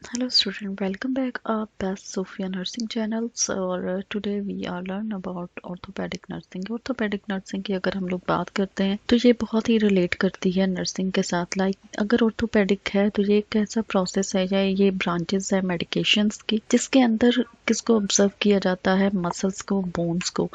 Hello student, welcome back our best Sophia nursing channels और today we are learn about orthopedic nursing। orthopedic nursing की अगर हम लोग बात करते हैं तो ये बहुत ही रिलेट करती है नर्सिंग के साथ। लाइक अगर orthopedic है तो ये एक ऐसा प्रोसेस है या ये ब्रांचेस है मेडिकेशंस की जिसके अंदर किसको ऑब्जर्व किया जाता है, मसल्स को, बोन्स को।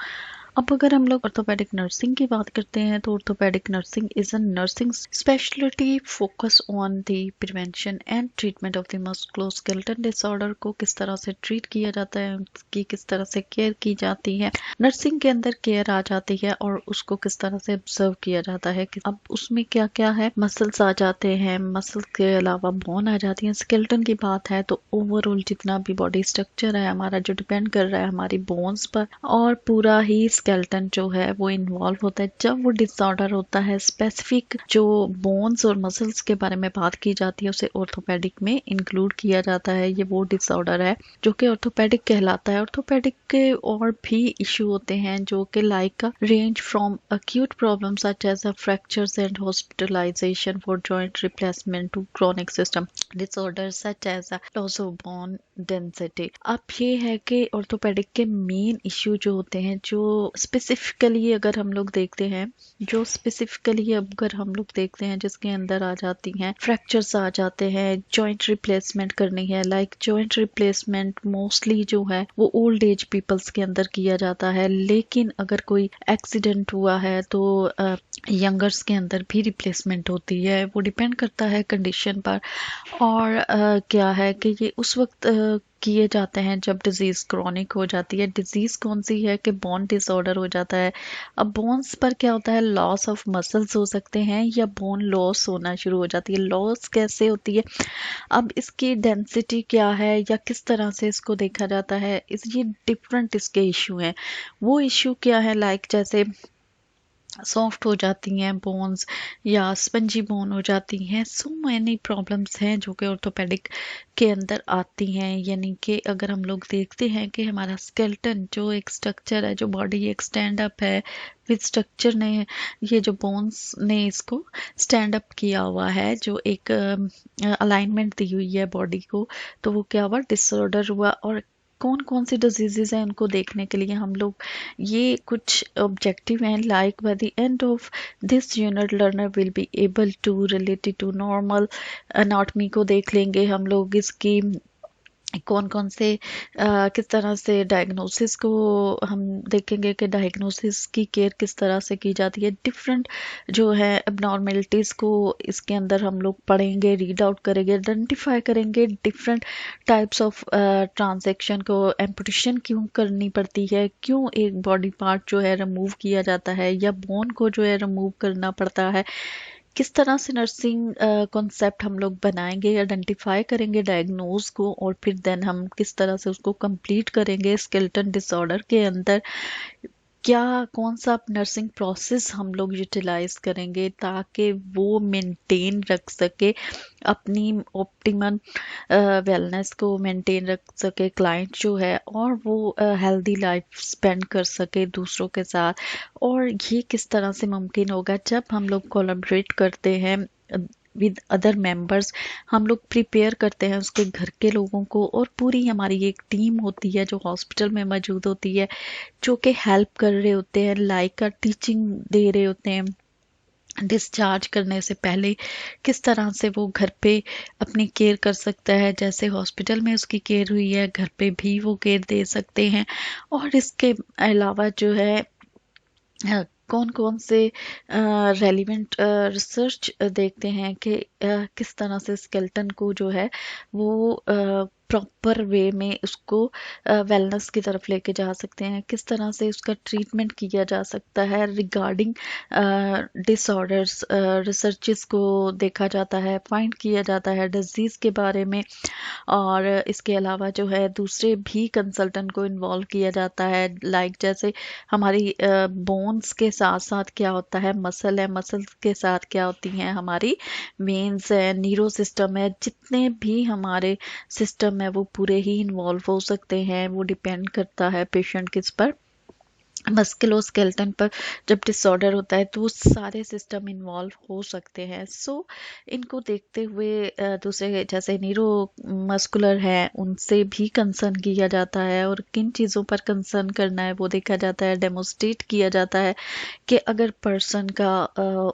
अब अगर हम लोग ऑर्थोपेडिक नर्सिंग की बात करते हैं तो orthopaedic nursing is a nursing speciality focus on the prevention and treatment of the musculoskeletal disorder को किस तरह से ट्रीट किया जाता है, उसकी किस तरह से केयर की जाती है। नर्सिंग के अंदर केयर आ जाती है और उसको किस तरह से ऑब्जर्व किया जाता है कि अब उसमें क्या क्या है, मसल्स आ जाते हैं, मसल के अलावा बोन आ जाती है। स्केलेटन की बात है तो ओवरऑल जितना भी बॉडी स्ट्रक्चर है हमारा जो डिपेंड कर रहा है हमारी बोन्स पर, और पूरा ही स्केलेटन जो है वो इन्वॉल्व होता है। जब वो डिसऑर्डर होता है स्पेसिफिक जो बोन्स और मसल्स के बारे में बात की जाती है उसे ऑर्थोपेडिक में इंक्लूड किया जाता है। ये वो डिसऑर्डर है जो कि ऑर्थोपेडिक कहलाता है। ऑर्थोपेडिक के और भी इश्यू होते हैं जो कि like range from acute problems such as fractures and hospitalization for joint replacement to chronic system disorders such as loss of bone density। अब ये है कि ऑर्थोपेडिक के मेन इश्यू जो होते हैं जो स्पेसिफिकली अगर हम लोग देखते हैं जिसके अंदर आ जाती हैं फ्रैक्चर्स आ जाते हैं, जॉइंट रिप्लेसमेंट करनी है। लाइक जॉइंट रिप्लेसमेंट मोस्टली जो है वो ओल्ड एज पीपल्स के अंदर किया जाता है, लेकिन अगर कोई एक्सीडेंट हुआ है तो यंगर्स के अंदर भी रिप्लेसमेंट होती है। वो डिपेंड करता है कंडीशन पर। और क्या है कि ये उस वक्त किए जाते हैं जब डिजीज क्रॉनिक हो जाती है। डिजीज कौन सी है कि बोन डिसऑर्डर हो जाता है। अब बोन्स पर क्या होता है, लॉस ऑफ मसल्स हो सकते हैं या बोन लॉस होना शुरू हो जाती है। लॉस कैसे होती है, अब इसकी डेंसिटी क्या है या किस तरह से इसको देखा जाता है, ये डिफरेंट इसके इश्यू हैं। वो इश्यू क्या है, लाइक जैसे सॉफ्ट हो जाती हैं बोन्स या स्पंजी बोन हो जाती हैं। सो मैनी प्रॉब्लम्स हैं जो कि ऑर्थोपेडिक के अंदर आती हैं। यानी कि अगर हम लोग देखते हैं कि हमारा स्केलेटन जो एक स्ट्रक्चर है, जो बॉडी एक स्टैंड अप है विद स्ट्रक्चर ने, ये जो बोन्स ने इसको स्टैंड अप किया हुआ है, जो एक अलाइनमेंट दी हुई है बॉडी को, तो वो क्या हुआ, डिसऑर्डर हुआ। और कौन कौन सी डिजीजेज हैं उनको देखने के लिए हम लोग ये कुछ ऑब्जेक्टिव हैं। Like by the end of this unit learner will be able to related to normal anatomy को देख लेंगे हम लोग, इसकी कौन कौन से किस तरह से डायग्नोसिस को हम देखेंगे कि डायग्नोसिस की केयर किस तरह से की जाती है। डिफरेंट जो है एबनॉर्मेलिटीज़ को इसके अंदर हम लोग पढ़ेंगे, रीड आउट करेंगे, आइडेंटिफाई करेंगे डिफरेंट टाइप्स ऑफ ट्रांजैक्शन को। एम्पुटेशन क्यों करनी पड़ती है, क्यों एक बॉडी पार्ट जो है रिमूव किया जाता है या बोन को जो है रिमूव करना पड़ता है, किस तरह से नर्सिंग कॉन्सेप्ट हम लोग बनाएंगे, आइडेंटिफाई करेंगे डायग्नोज को, और फिर देन हम किस तरह से उसको कंप्लीट करेंगे स्केलेटन डिसऑर्डर के अंदर। क्या कौन सा नर्सिंग प्रोसेस हम लोग यूटिलाइज करेंगे ताकि वो मेंटेन रख सके अपनी ऑप्टिमम वेलनेस को मेंटेन रख सके क्लाइंट जो है, और वो हेल्दी लाइफ स्पेंड कर सके दूसरों के साथ। और ये किस तरह से मुमकिन होगा जब हम लोग कोलैबोरेट करते हैं विद अदर मेंबर्स, हम लोग प्रिपेयर करते हैं उसके घर के लोगों को, और पूरी हमारी एक टीम होती है जो हॉस्पिटल में मौजूद होती है जो कि हेल्प कर रहे होते हैं, लाइक टीचिंग दे रहे होते हैं। डिस्चार्ज करने से पहले किस तरह से वो घर पे अपनी केयर कर सकता है, जैसे हॉस्पिटल में उसकी केयर हुई है घर पे भी वो केयर दे सकते हैं। और इसके अलावा जो है कौन कौन से रेलिवेंट रिसर्च देखते हैं कि किस तरह से स्केलेटन को जो है वो प्रॉपर वे में उसको वेलनेस की तरफ लेके जा सकते हैं, किस तरह से उसका ट्रीटमेंट किया जा सकता है। रिगार्डिंग डिसऑर्डर्स रिसर्चेस को देखा जाता है, फाइंड किया जाता है डिजीज के बारे में। और इसके अलावा जो है दूसरे भी कंसल्टेंट को इन्वॉल्व किया जाता है। लाइक जैसे हमारी बोन्स के साथ साथ क्या होता है, मसल है, मसल के साथ क्या होती हैं हमारी वेन्स है, न्यूरो सिस्टम है, जितने भी हमारे सिस्टम है वो पूरे ही इन्वॉल्व हो सकते हैं। वो डिपेंड करता है पेशेंट किस पर मस्कुलोस्केलेटन पर जब डिसऑर्डर होता है तो वो सारे सिस्टम इन्वॉल्व हो सकते हैं। सो इनको देखते हुए दूसरे जैसे न्यूरो मस्कुलर है उनसे भी कंसर्न किया जाता है, और किन चीज़ों पर कंसर्न करना है वो देखा जाता है, डेमोस्ट्रेट किया जाता है कि अगर पर्सन का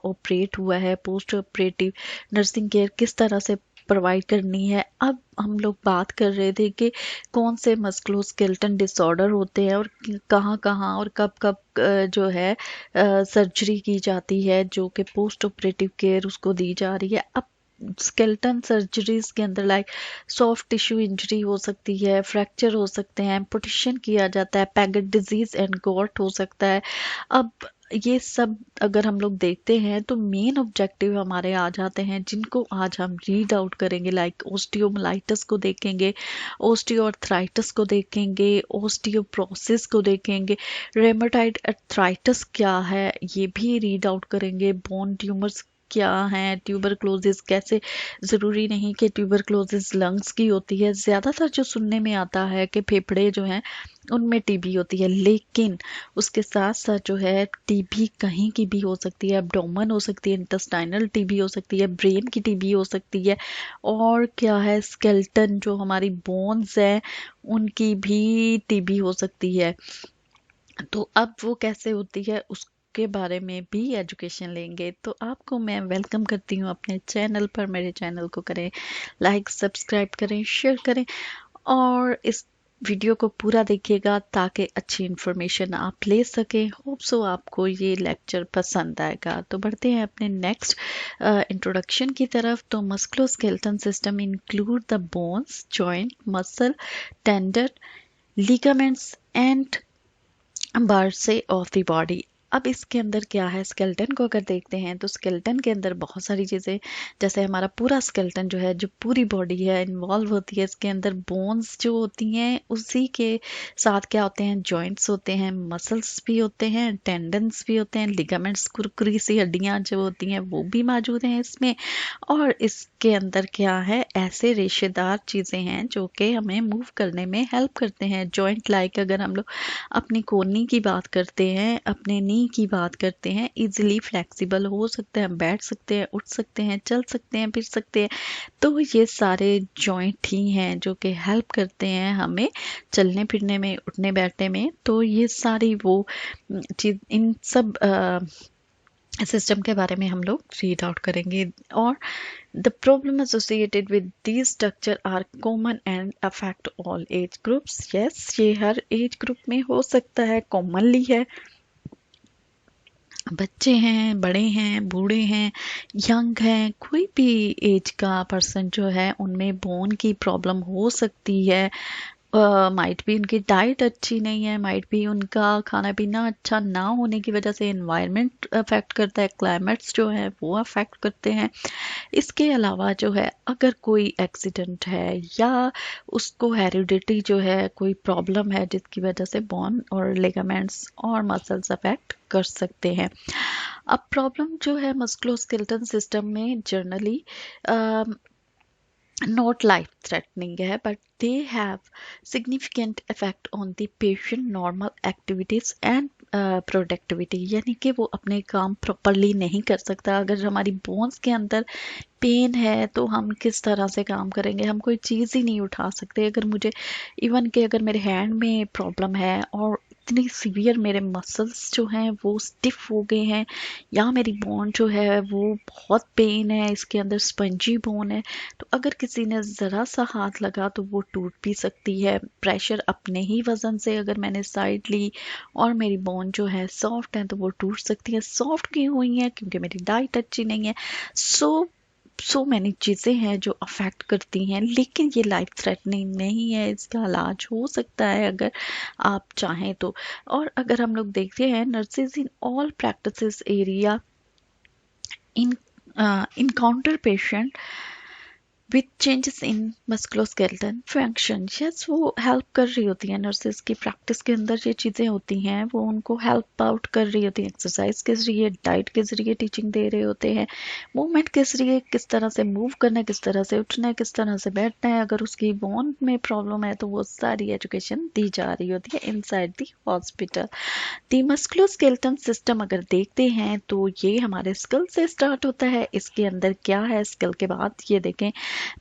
ऑपरेट हुआ है, पोस्ट ऑपरेटिव नर्सिंग केयर किस तरह से प्रोवाइड करनी है। अब हम लोग बात कर रहे थे कि कौन से मस्कुलोस्केलेटन डिसऑर्डर होते हैं और कहाँ कहाँ और कब कब जो है सर्जरी की जाती है, जो कि पोस्ट ऑपरेटिव केयर उसको दी जा रही है। अब स्केलेटन सर्जरीज के अंदर लाइक सॉफ्ट टिश्यू इंजरी हो सकती है, फ्रैक्चर हो सकते हैं, एम्पुटेशन किया जाता है, पैगेट डिजीज एंड गॉट हो सकता है। अब ये सब अगर हम लोग देखते हैं तो मेन ऑब्जेक्टिव हमारे आ जाते हैं जिनको आज हम रीड आउट करेंगे। लाइक ओस्टियोमाइलिटिस को देखेंगे, ओस्टियोआर्थराइटिस को देखेंगे, ओस्टियोप्रोसिस को देखेंगे, रेमेटाइड अर्थराइटिस क्या है ये भी रीड आउट करेंगे, बोन ट्यूमर्स क्या है, ट्यूबरक्लोसिस कैसे, जरूरी नहीं कि ट्यूबरक्लोसिस लंग्स की होती है। ज्यादातर जो सुनने में आता है कि फेफड़े जो हैं उनमें टीबी होती है, लेकिन उसके साथ साथ जो है टीबी कहीं की भी हो सकती है, एब्डोमेन हो सकती है, इंटेस्टाइनल टीबी हो सकती है, ब्रेन की टीबी हो सकती है, और क्या है स्केलेटन जो हमारी बोन्स है उनकी भी टीबी हो सकती है। तो अब वो कैसे होती है उसके बारे में भी एजुकेशन लेंगे। तो आपको मैं वेलकम करती हूँ अपने चैनल पर। मेरे चैनल को करें लाइक, सब्सक्राइब करें, शेयर करें, और इस वीडियो को पूरा देखिएगा ताकि अच्छी इन्फॉर्मेशन आप ले सकें। होप सो आपको ये लेक्चर पसंद आएगा। तो बढ़ते हैं अपने नेक्स्ट इंट्रोडक्शन की तरफ। तो musculoskeleton system include the bones, joint, muscle, tendon, ligaments and bursae of the body. अब इसके अंदर क्या है, स्केलेटन को अगर देखते हैं तो स्केलेटन के अंदर बहुत सारी चीज़ें, जैसे हमारा पूरा स्केलेटन जो है, जो पूरी बॉडी है इन्वॉल्व होती है। इसके अंदर बोन्स जो होती हैं उसी के साथ क्या होते हैं, जॉइंट्स होते हैं, मसल्स भी होते हैं, टेंडन्स भी होते हैं, लिगामेंट्स, कुरकुरी सी हड्डियाँ जो होती हैं वो भी मौजूद हैं इसमें। और इसके अंदर क्या है, ऐसे रेशेदार चीज़ें हैं जो कि हमें मूव करने में हेल्प करते हैं। जॉइंट लाइक अगर हम लोग अपनी कोहनी की बात करते हैं, अपने नी की बात करते हैं, इजीली फ्लेक्सिबल हो सकते हैं, बैठ सकते हैं, उठ सकते हैं, चल सकते हैं, फिर सकते हैं। तो ये सारे जॉइंट ही हैं जो कि हेल्प करते हैं हमें चलने फिरने में, उठने बैठने में। तो ये सारी वो चीज, इन सब सिस्टम के बारे में हम लोग रीड आउट करेंगे। और the problem associated with these structure are common and affect all age groups. Yes, ये हर एज ग्रुप में हो सकता है, कॉमनली है। बच्चे हैं, बड़े हैं, बूढ़े हैं, यंग हैं, कोई भी एज का पर्सन जो है उनमें बोन की प्रॉब्लम हो सकती है। माइट भी उनकी डाइट अच्छी नहीं है, माइट भी उनका खाना पीना अच्छा ना होने की वजह से एनवायरनमेंट अफेक्ट करता है, क्लाइमेट्स जो है वो अफेक्ट करते हैं। इसके अलावा जो है अगर कोई एक्सीडेंट है या उसको हेरिडिटी जो है कोई प्रॉब्लम है जिसकी वजह से बोन और लिगामेंट्स और मसल्स अफेक्ट कर सकते हैं। अब प्रॉब्लम जो है मस्कुलोस्केलेटल सिस्टम में जनरली not life threatening है, but they have significant effect on the patient normal activities and productivity. यानी कि वो अपने काम प्रॉपरली नहीं कर सकता। अगर हमारी बोन्स के अंदर पेन है तो हम किस तरह से काम करेंगे, हम कोई चीज़ ही नहीं उठा सकते। अगर मुझे इवन कि अगर मेरे हैंड में प्रॉब्लम है और इतनी सीवियर मेरे मसल्स जो हैं वो स्टिफ हो गए हैं, या मेरी बोन जो है वो बहुत पेन है, इसके अंदर स्पंजी बोन है, तो अगर किसी ने ज़रा सा हाथ लगा तो वो टूट भी सकती है। प्रेशर अपने ही वज़न से अगर मैंने साइड ली और मेरी बोन जो है सॉफ्ट है तो वो टूट सकती है। सॉफ्ट क्यों हुई है, क्योंकि मेरी डाइट अच्छी नहीं है। सो मैनी चीज़ें हैं जो अफेक्ट करती हैं, लेकिन ये लाइफ थ्रेटनिंग नहीं है। इसका इलाज हो सकता है अगर आप चाहें तो। और अगर हम लोग देखते हैं, nurses in all practices area in encounter patient with changes in musculoskeleton function. Yes, वो हेल्प कर रही होती हैं नर्सेज की प्रैक्टिस के अंदर। ये चीज़ें होती हैं वो उनको हेल्प आउट कर रही होती हैं, एक्सरसाइज के जरिए, डाइट के जरिए टीचिंग दे रहे होते हैं, मूवमेंट के जरिए, किस तरह से मूव करना है, किस तरह से उठना है, किस तरह से बैठना है। अगर उसकी बोन में प्रॉब्लम है तो वो सारी एजुकेशन दी जा रही होती है inside the hospital. The musculoskeleton system अगर देखते हैं तो ये हमारे स्कल से स्टार्ट होता है। इसके अंदर क्या है, स्कल के बाद ये देखें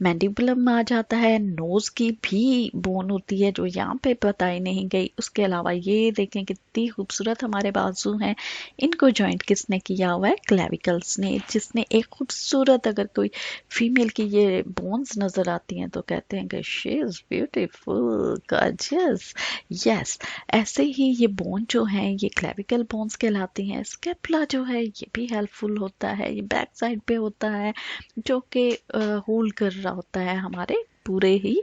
मैंडिबुलम आ जाता है, नोज की भी बोन होती है जो यहाँ पे बताई नहीं गई। उसके अलावा ये देखें कितनी खूबसूरत हमारे बाजू हैं, इनको जॉइंट किसने किया हुआ है, क्लेविकल्स ने, जिसने एक खूबसूरत, अगर कोई फीमेल की ये बोन्स नजर आती हैं तो कहते हैं कि she is beautiful gorgeous. Yes, ऐसे ही ये बोन जो है ये क्लेविकल बोन्स कहलाती हैं। स्केपुला जो है ये भी हेल्पफुल होता है, ये बैक साइड पे होता है जो कि होल्ड कर रहा होता है हमारे पूरे ही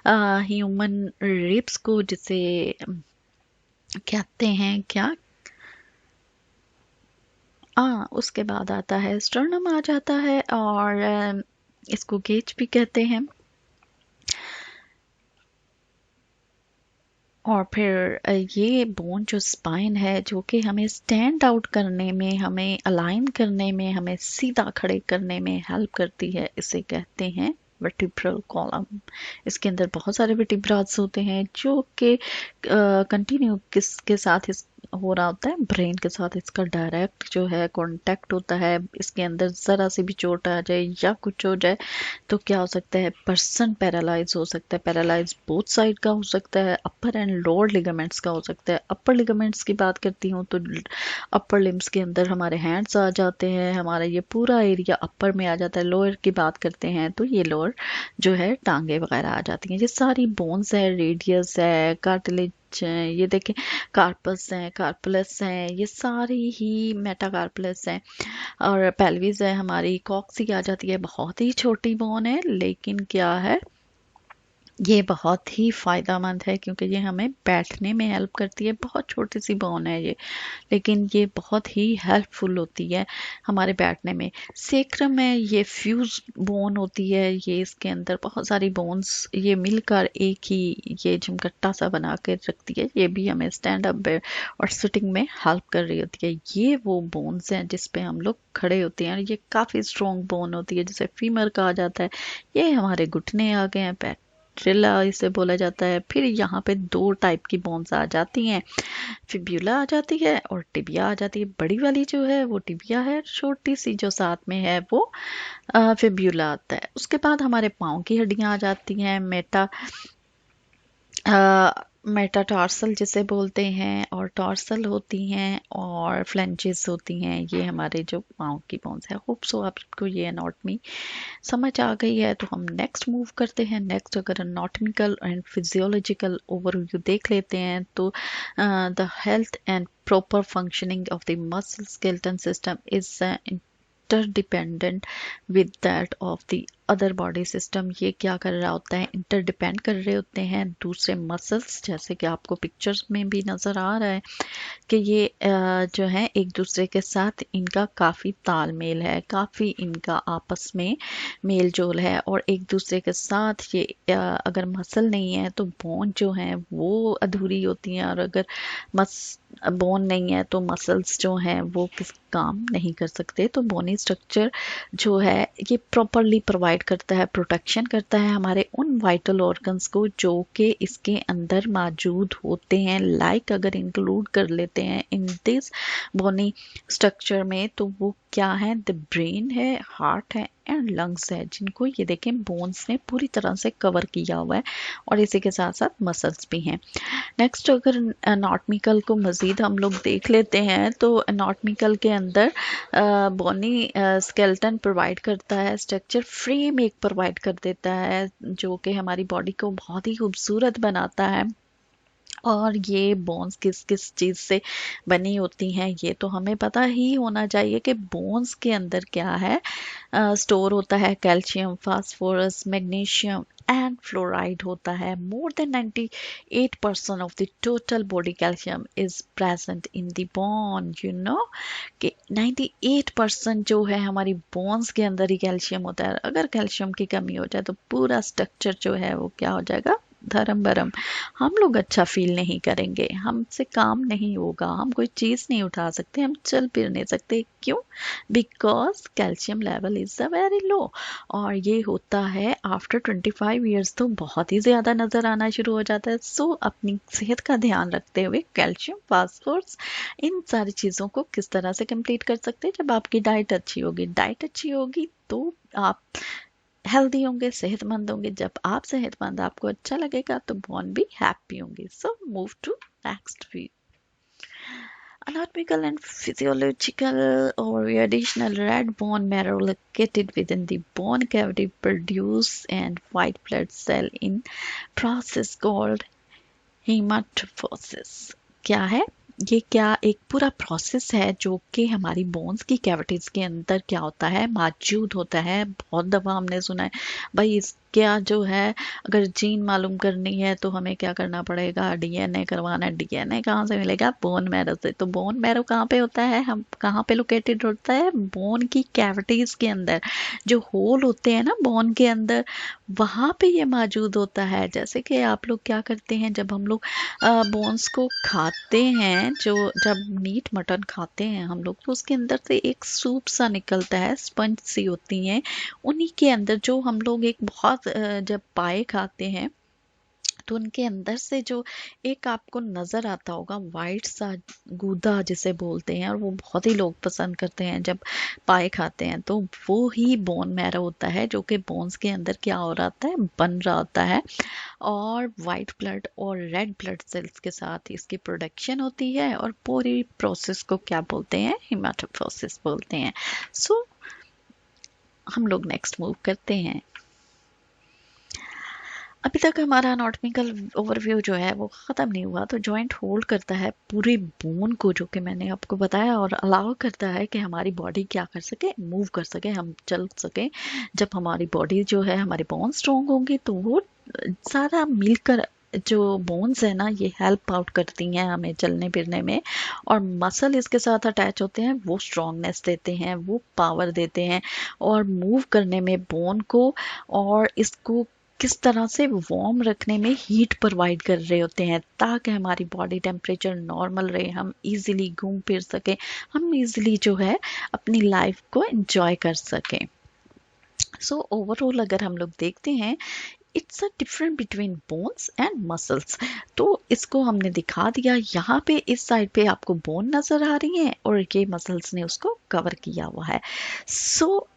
ह्यूमन रिब्स को, जिसे कहते हैं क्या, उसके बाद आता है स्टर्नम आ जाता है, और इसको गेज भी कहते हैं। और फिर ये बोन जो स्पाइन है जो कि हमें स्टैंड आउट करने में, हमें अलाइन करने में, हमें सीधा खड़े करने में हेल्प करती है, इसे कहते हैं वर्टिब्रल कॉलम। इसके अंदर बहुत सारे वर्टिब्रास होते हैं जो कि कंटिन्यू किसके साथ इस हो रहा होता है, ब्रेन के साथ इसका डायरेक्ट जो है कांटेक्ट होता है। इसके अंदर जरा सी भी चोट आ जाए या कुछ हो जाए तो क्या हो सकता है, पर्सन पैरालाइज हो सकता है। पैरालाइज बोथ साइड का हो सकता है, अपर एंड लोअर लिगामेंट्स का हो सकता है। अपर लिगामेंट्स की बात करती हूँ तो अपर लिम्स के अंदर हमारे हैंड्स आ जाते हैं, हमारा ये पूरा एरिया अपर में आ जाता है। लोअर की बात करते हैं तो ये लोअर जो है टांगे वगैरह आ जाती हैं। ये सारी बोन्स है, रेडियस है, कार्टिलेज, ये देखें कार्पस है, कार्पलस है, ये सारी ही मेटाकार्पलस है। और पेल्विस है हमारी, कॉक्सी आ जाती है, बहुत ही छोटी बोन है लेकिन क्या है, ये बहुत ही फायदेमंद है क्योंकि ये हमें बैठने में हेल्प करती है। बहुत छोटी सी बोन है ये, लेकिन ये बहुत ही हेल्पफुल होती है हमारे बैठने में। सेक्रम है, ये फ्यूज बोन होती है, ये इसके अंदर बहुत सारी बोन्स ये मिलकर एक ही ये झुमकट्टा सा बना के रखती है। ये भी हमें स्टैंड अप और सिटिंग में हेल्प कर रही होती है। ये वो बोन्स हैं जिस पे हम लोग खड़े होते हैं, और ये काफ़ी स्ट्रॉन्ग बोन होती है जिसे फीमर कहा जाता है। ये हमारे घुटने आ गए हैं, ट्रिला इसे बोला जाता है। फिर यहाँ पे दो टाइप की बोन्स आ जाती हैं, फिब्यूला आ जाती है और टिबिया आ जाती है। बड़ी वाली जो है वो टिबिया है, छोटी सी जो साथ में है वो फिब्यूला आता है। उसके बाद हमारे पाँव की हड्डियां आ जाती हैं, मेटाटार्सल जिसे बोलते हैं, और टॉर्सल होती हैं, और फ्लेंजेस होती हैं। ये हमारे जो पाँव की बोन्स है। होप सो आपको ये एनाटॉमी समझ आ गई है। तो हम नेक्स्ट मूव करते हैं। नेक्स्ट अगर एनाटॉमिकल एंड फिजियोलॉजिकल ओवरव्यू देख लेते हैं तो the health and proper functioning of the muscle skeleton system is interdependent with that of the other body system. ये क्या कर रहा होता है, इंटरडिपेंड कर रहे होते हैं दूसरे मसल्स, जैसे कि आपको पिक्चर्स में भी नज़र आ रहा है कि ये जो है एक दूसरे के साथ इनका काफ़ी तालमेल है, काफ़ी इनका आपस में मेल जोल है। और एक दूसरे के साथ ये अगर मसल नहीं है तो बोन जो है वो अधूरी होती हैं, और अगर बोन नहीं है तो मसल्स जो हैं वो किस काम नहीं कर सकते। तो बोनी स्ट्रक्चर जो है ये प्रॉपरली प्रोवाइड करता है, प्रोटेक्शन करता है हमारे उन वाइटल ऑर्गन्स को जो कि इसके अंदर मौजूद होते हैं। लाइक अगर इंक्लूड कर लेते हैं इन दिस बोनी स्ट्रक्चर में तो वो क्या है, द ब्रेन है, हार्ट है एंड लंग्स है, जिनको ये देखें बोन्स ने पूरी तरह से कवर किया हुआ है, और इसी के साथ साथ मसल्स भी हैं। नेक्स्ट अगर एनाटॉमिकल को मज़ीद हम लोग देख लेते हैं तो एनाटॉमिकल के अंदर बोनी स्केलेटन प्रोवाइड करता है, स्ट्रक्चर फ्रेम एक प्रोवाइड कर देता है जो कि हमारी बॉडी को बहुत ही खूबसूरत बनाता है। और ये बोन्स किस किस चीज़ से बनी होती हैं ये तो हमें पता ही होना चाहिए कि बोन्स के अंदर क्या है स्टोर होता है। Calcium, phosphorus, magnesium and fluoride होता है। More than 98% of the total body calcium is present in the bone. You know कि 98% जो है हमारी बोन्स के अंदर ही कैल्शियम होता है। अगर कैल्शियम की कमी हो जाए तो पूरा स्ट्रक्चर जो है वो क्या हो जाएगा, धर्म भरम। हम लोग अच्छा फील नहीं करेंगे, हमसे काम नहीं होगा, हम कोई चीज़ नहीं उठा सकते, हम चल फिर नहीं सकते। क्यों? Because calcium level is a very low. और ये होता है आफ्टर 25 ईयर्स, तो बहुत ही ज़्यादा नज़र आना शुरू हो जाता है। सो अपनी सेहत का ध्यान रखते हुए कैल्शियम, फास्फोरस, इन सारी चीज़ों को किस तरह से कंप्लीट कर सकते हैं? जब आपकी डाइट अच्छी होगी। डाइट अच्छी होगी तो आप हेल्दी होंगे, सेहतमंद होंगे। जब आप सेहतमंद, आपको अच्छा लगेगा तो बोन भी हैप्पी होंगे। So move to next view. Anatomical and physiological overview. Additional red bone marrow located within the bone cavity produce and white blood cell in process called हेमाटोफोसिस। क्या है ये? क्या एक पूरा प्रोसेस है जो कि हमारी बोन्स की कैविटीज के अंदर क्या होता है, मौजूद होता है। बहुत दफा हमने सुना है भाई क्या जो है, अगर जीन मालूम करनी है तो हमें क्या करना पड़ेगा, डीएनए करवाना है। डीएनए कहाँ से मिलेगा? बोन मैरो से। तो बोन मैरो कहाँ पे होता है, हम कहाँ पे लोकेटेड होता है? बोन की कैविटीज के अंदर। जो होल होते हैं ना बोन के अंदर, वहां पे ये मौजूद होता है। जैसे कि आप लोग क्या करते हैं, जब हम लोग बोन्स को खाते हैं, जो जब मीट मटन खाते हैं हम लोग, तो उसके अंदर से एक सूप सा निकलता है, स्पंज सी होती हैं। उन्हीं के अंदर जो हम लोग एक बहुत जब पाए खाते हैं तो उनके अंदर से जो एक आपको नजर आता होगा वाइट सा गूदा जिसे बोलते हैं, और वो बहुत ही लोग पसंद करते हैं जब पाए खाते हैं, तो वो ही बोन मैरो होता है जो कि बोन्स के अंदर क्या हो रहा होता है, बन रहा होता है। और वाइट ब्लड और रेड ब्लड सेल्स के साथ इसकी प्रोडक्शन होती है, और पूरी प्रोसेस को क्या बोलते हैं? हेमाटोफोसिस बोलते हैं। सो हम लोग नेक्स्ट मूव करते हैं। अभी तक हमारा एनाटॉमिकल ओवरव्यू जो है वो ख़त्म नहीं हुआ। तो जॉइंट होल्ड करता है पूरे बोन को, जो कि मैंने आपको बताया, और अलाउ करता है कि हमारी बॉडी क्या कर सके, मूव कर सके, हम चल सके। जब हमारी बॉडी जो है, हमारी बोन स्ट्रॉन्ग होंगी तो वो सारा मिलकर, जो बोन्स है ना, ये हेल्प आउट करती हैं हमें चलने फिरने में। और मसल इसके साथ अटैच होते हैं, वो स्ट्रॉन्गनेस देते हैं, वो पावर देते हैं, और मूव करने में बोन को, और इसको किस तरह से वार्म रखने में हीट प्रोवाइड कर रहे होते हैं, ताकि हमारी बॉडी टेम्परेचर नॉर्मल रहे, हम इजीली घूम फिर सकें, हम इजीली जो है अपनी लाइफ को एंजॉय कर सकें। सो ओवरऑल अगर हम लोग देखते हैं, it's a different between bones and muscles. तो इसको हमने दिखा दिया। यहाँ पे इस साइड पे आपको बोन नजर आ रही है, और ये मसल्स ने उसको कवर किया हुआ है। सो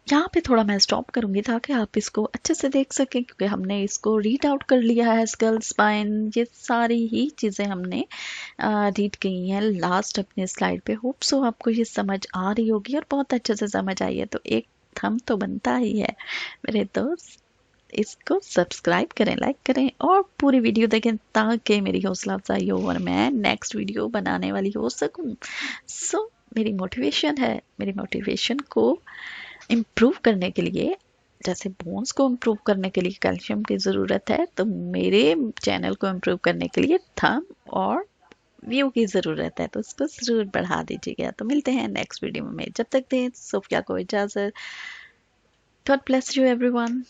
यहाँ पे थोड़ा मैं स्टॉप करूंगी ताकि आप इसको अच्छे से देख सकें, क्योंकि हमने इसको रीड आउट कर लिया है। स्कल, स्पाइन, ये सारी ही चीज़ें हमने रीड की हैं लास्ट अपने स्लाइड पे। होप सो आपको ये समझ आ रही होगी, और बहुत अच्छे से समझ आई है तो एक थंब तो बनता ही है मेरे दोस्त। इसको सब्सक्राइब करें, लाइक करें, और पूरी वीडियो देखें ताकि मेरी हौसला अफजाई हो और मैं नेक्स्ट वीडियो बनाने वाली हो सकूं। सो मेरी मोटिवेशन है, मेरी मोटिवेशन को इम्प्रूव करने के लिए, जैसे बोन्स को इम्प्रूव करने के लिए कैल्शियम की ज़रूरत है, तो मेरे चैनल को इम्प्रूव करने के लिए थंब और व्यू की ज़रूरत है। तो इसको ज़रूर बढ़ा दीजिएगा। तो मिलते हैं नेक्स्ट वीडियो में। जब तक दें सोफिया को इजाज़त। God bless you everyone.